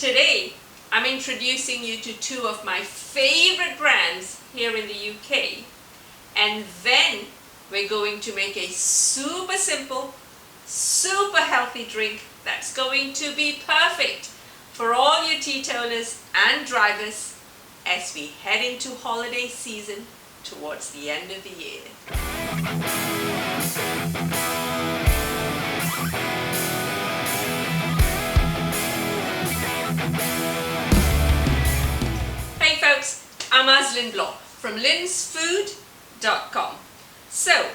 Today, I'm introducing you to two of my favorite brands here in the UK, and then we're going to make a super simple, super healthy drink that's going to be perfect for all your teetotalers and drivers as we head into holiday season towards the end of the year. Hey folks, I'm Lynn Block from linsfood.com. So,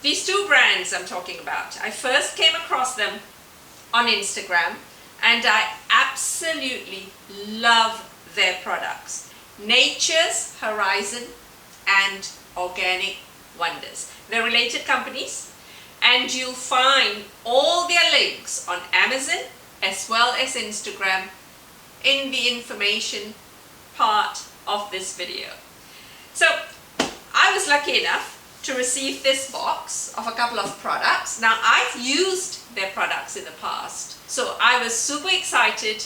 these two brands I'm talking about, I first came across them on Instagram and I absolutely love their products. Nature's Horizon and Organic Wonders. They're related companies and you'll find all their links on Amazon as well as Instagram in the information part of this video. So I was lucky enough to receive this box of a couple of products. Now I've used their products in the past, so I was super excited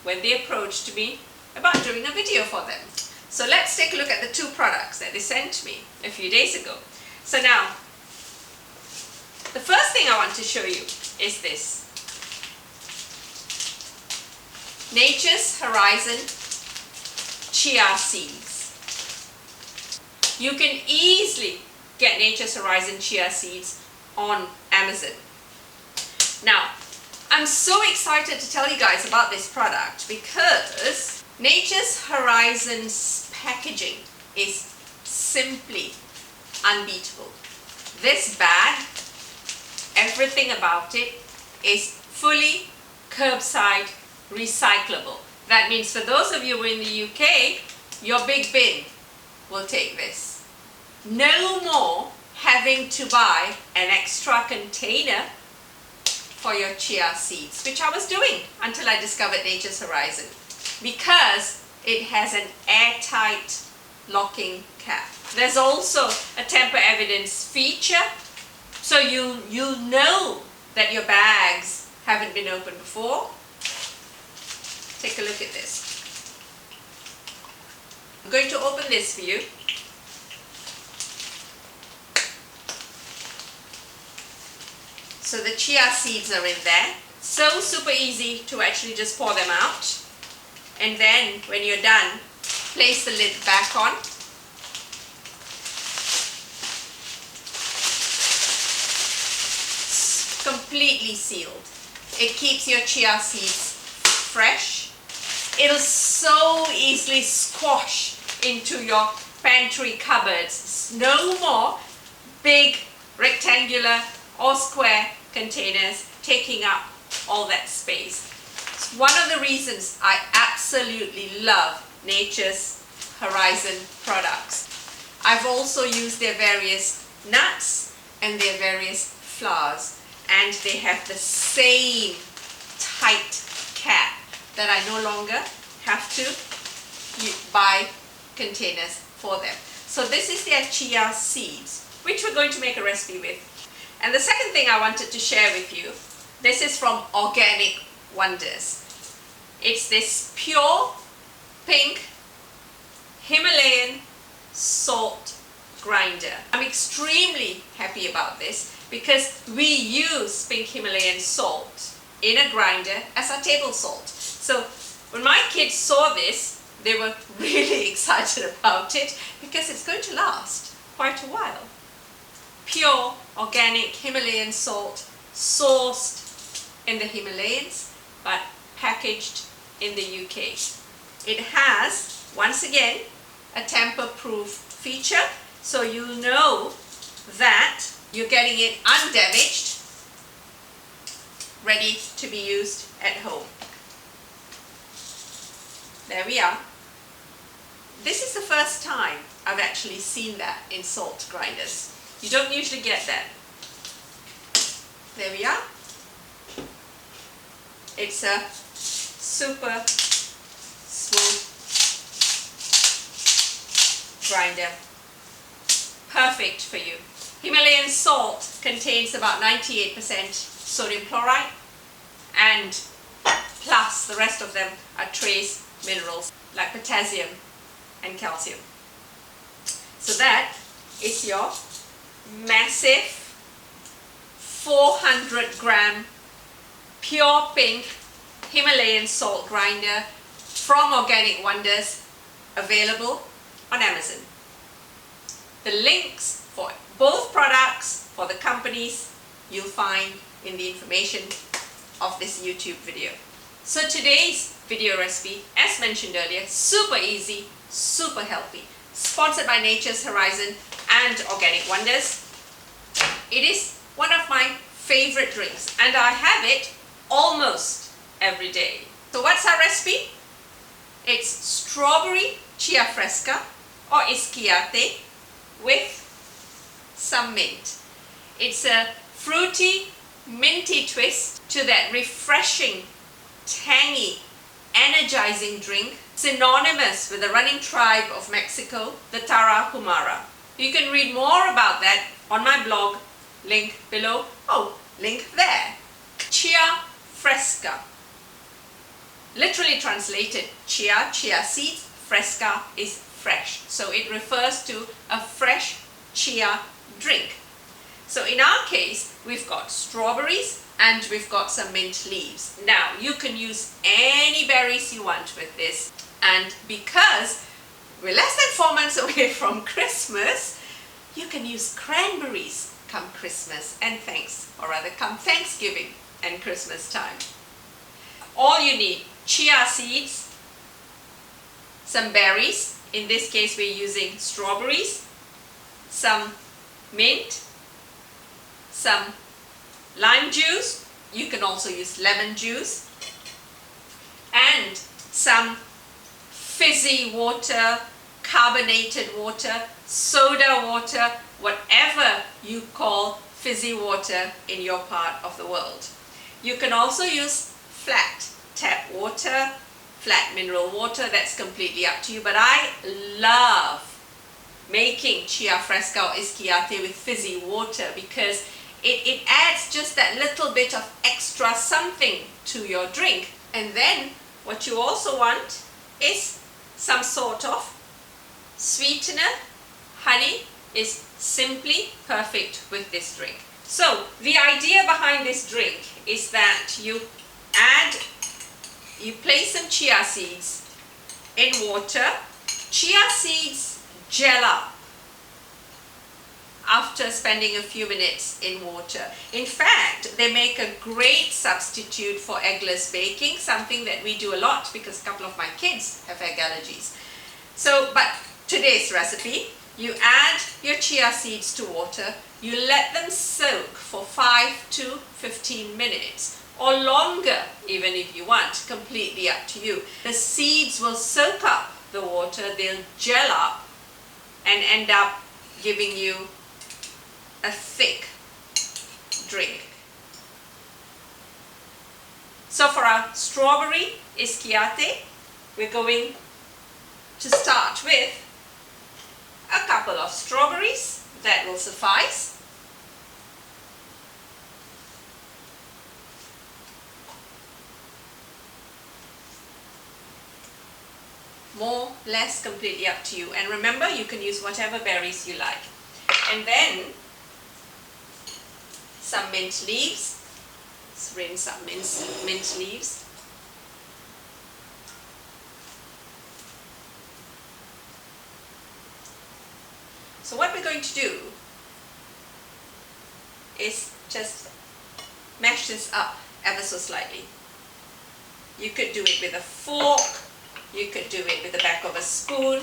when they approached me about doing a video for them. So let's take a look at the two products that they sent me a few days ago. So now, the first thing I want to show you is this. Nature's Horizon Chia Seeds. You can easily get Nature's Horizon Chia Seeds on Amazon. Now, I'm so excited to tell you guys about this product because Nature's Horizon's packaging is simply unbeatable. This bag, everything about it is fully curbside recyclable. That means for those of you in the UK, your big bin will take this. No more having to buy an extra container for your chia seeds, which I was doing until I discovered Nature's Horizon, because it has an airtight locking cap. There's also a tamper evidence feature, so you'll know that your bags haven't been opened before. Take a look at this. I'm going to open this for you. So the chia seeds are in there. So super easy to actually just pour them out. And then when you're done, place the lid back on. It's completely sealed. It keeps your chia seeds fresh. It'll so easily squash into your pantry cupboards. No more big rectangular or square containers taking up all that space. It's one of the reasons I absolutely love Nature's Horizon products. I've also used their various nuts and their various flours, and they have the same tight cap that I no longer have to buy containers for them. So this is their chia seeds, which we're going to make a recipe with. And the second thing I wanted to share with you, this is from Organic Wonders. It's this pure pink Himalayan salt grinder. I'm extremely happy about this because we use pink Himalayan salt in a grinder as our table salt. So when my kids saw this, they were really excited about it because it's going to last quite a while. Pure organic Himalayan salt, sourced in the Himalayas but packaged in the UK. It has, once again, a tamper-proof feature, so you'll know that you're getting it undamaged, ready to be used at home. There we are. This is the first time I've actually seen that in salt grinders. You don't usually get that. There we are. It's a super smooth grinder. Perfect for you. Himalayan salt contains about 98% sodium chloride and plus the rest of them are trace minerals like potassium and calcium. So that is your massive 400-gram pure pink Himalayan salt grinder from Organic Wonders, available on Amazon. The links for both products, for the companies, you'll find in the information of this YouTube video. So today's video recipe, as mentioned earlier, super easy, super healthy, sponsored by Nature's Horizon and Organic Wonders. It is one of my favorite drinks and I have it almost every day. So what's our recipe? It's strawberry Chia Fresca or iskiate with some mint. It's a fruity, minty twist to that refreshing, tangy, energizing drink, synonymous with the running tribe of Mexico, the Tarahumara. You can read more about that on my blog, link below. Oh, link there. Chia Fresca. Literally translated, chia seeds, fresca is fresh. So it refers to a fresh chia drink. So in our case, we've got strawberries and we've got some mint leaves. Now, you can use any berries you want with this. And because we're less than 4 months away from Christmas, you can use cranberries come Christmas and come Thanksgiving and Christmas time. All you need, chia seeds, some berries, in this case we're using strawberries, some mint, some lime juice, you can also use lemon juice, and some fizzy water, carbonated water, soda water, whatever you call fizzy water in your part of the world. You can also use flat tap water, flat mineral water, that's completely up to you, but I love making Chia Fresca or iskiate with fizzy water because it adds just that little bit of extra something to your drink. And then what you also want is some sort of sweetener. Honey is simply perfect with this drink. So the idea behind this drink is that you place some chia seeds in water. Chia seeds gel up after spending a few minutes in water. In fact, they make a great substitute for eggless baking, something that we do a lot because a couple of my kids have egg allergies. So, but today's recipe, you add your chia seeds to water, you let them soak for 5 to 15 minutes or longer even if you want, completely up to you. The seeds will soak up the water, they'll gel up and end up giving you a thick drink. So for our strawberry iskiate, we're going to start with a couple of strawberries. That will suffice. More, less, completely up to you. And remember, you can use whatever berries you like. And then some mint leaves. Let's rinse some mint leaves. So what we're going to do is just mash this up ever so slightly. You could do it with a fork, you could do it with the back of a spoon,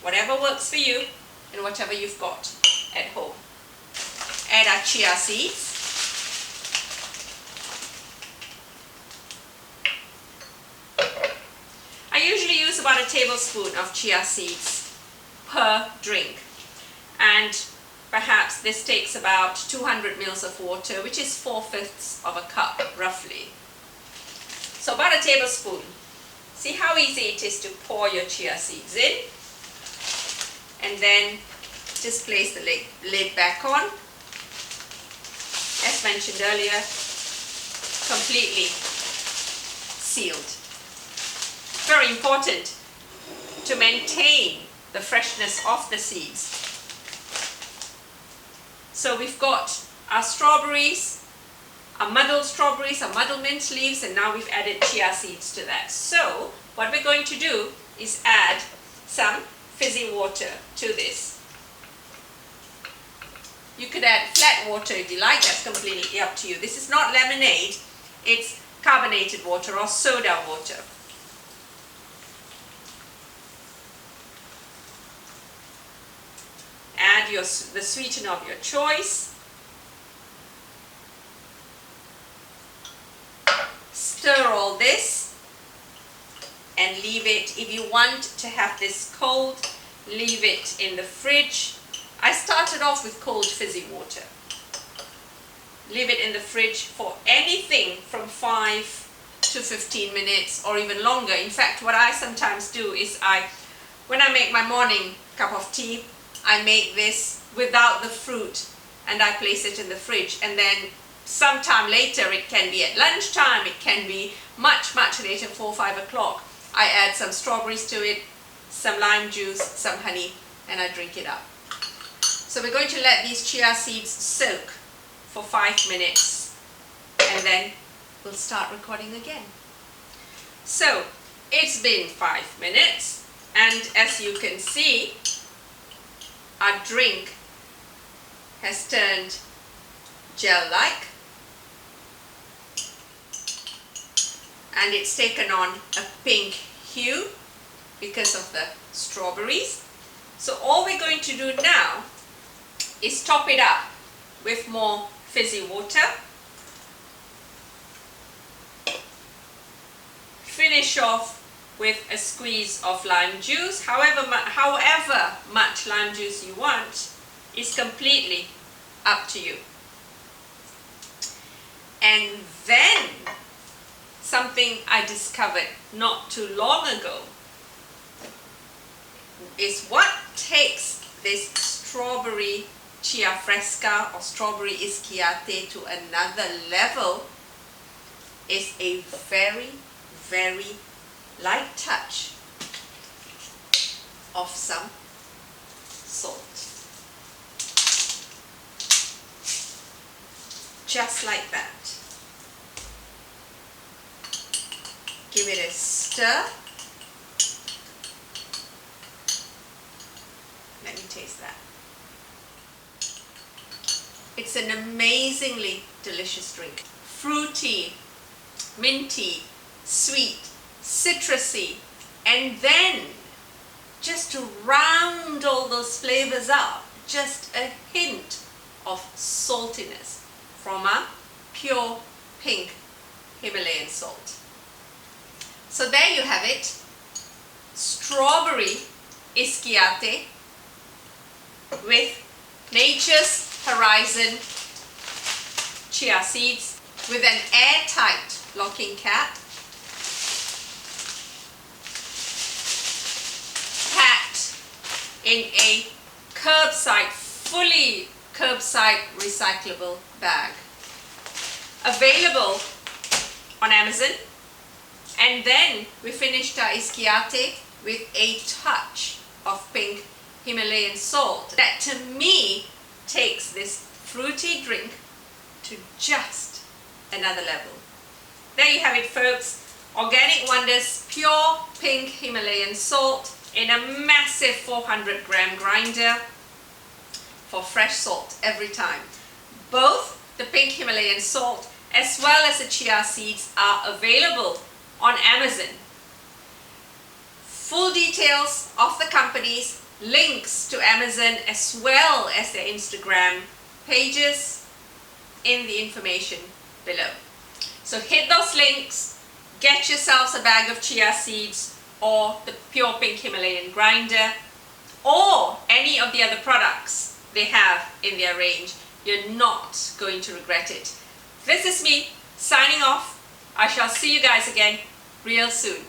whatever works for you and whatever you've got at home. Add our chia seeds. I usually use about a tablespoon of chia seeds per drink, and perhaps this takes about 200 ml of water, which is 4/5 of a cup roughly. So about a tablespoon. See how easy it is to pour your chia seeds in, and then just place the lid back on. As mentioned earlier, completely sealed. Very important to maintain the freshness of the seeds. So we've got our strawberries, our muddled strawberries, our muddled mint leaves, and now we've added chia seeds to that. So what we're going to do is add some fizzy water to this. You could add flat water if you like, that's completely up to you. This is not lemonade, it's carbonated water or soda water. Add the sweetener of your choice. Stir all this and leave it. If you want to have this cold, leave it in the fridge. I started off with cold fizzy water. Leave it in the fridge for anything from 5 to 15 minutes or even longer. In fact, what I sometimes do is when I make my morning cup of tea, I make this without the fruit and I place it in the fridge, and then sometime later, it can be at lunchtime, it can be much later, 4 or 5 o'clock, I add some strawberries to it, some lime juice, some honey, and I drink it up. So we're going to let these chia seeds soak for 5 minutes and then we'll start recording again. So it's been 5 minutes and as you can see, our drink has turned gel-like and it's taken on a pink hue because of the strawberries. So all we're going to do now is top it up with more fizzy water. Finish off with a squeeze of lime juice. However much lime juice you want is completely up to you. And then something I discovered not too long ago is what takes this strawberry Chia Fresca or strawberry iskiate to another level is a very light touch of some salt. Just like that. Give it a stir. Let me taste that. It's an amazingly delicious drink. Fruity, minty, sweet, citrusy, and then just to round all those flavors up, just a hint of saltiness from a pure pink Himalayan salt. So there you have it, strawberry iskiate with Nature's Horizon chia seeds with an airtight locking cap, packed in a fully curbside recyclable bag. Available on Amazon. And then we finished our iskiate with a touch of pink Himalayan salt. That to me takes this fruity drink to just another level. There you have it, folks. Organic Wonders pure pink Himalayan salt in a massive 400 gram grinder for fresh salt every time. Both the pink Himalayan salt as well as the chia seeds are available on Amazon. Full details of the companies, links to Amazon as well as their Instagram pages in the information below. So hit those links, get yourselves a bag of chia seeds or the pure pink Himalayan grinder or any of the other products they have in their range. You're not going to regret it. This is me signing off. I shall see you guys again real soon.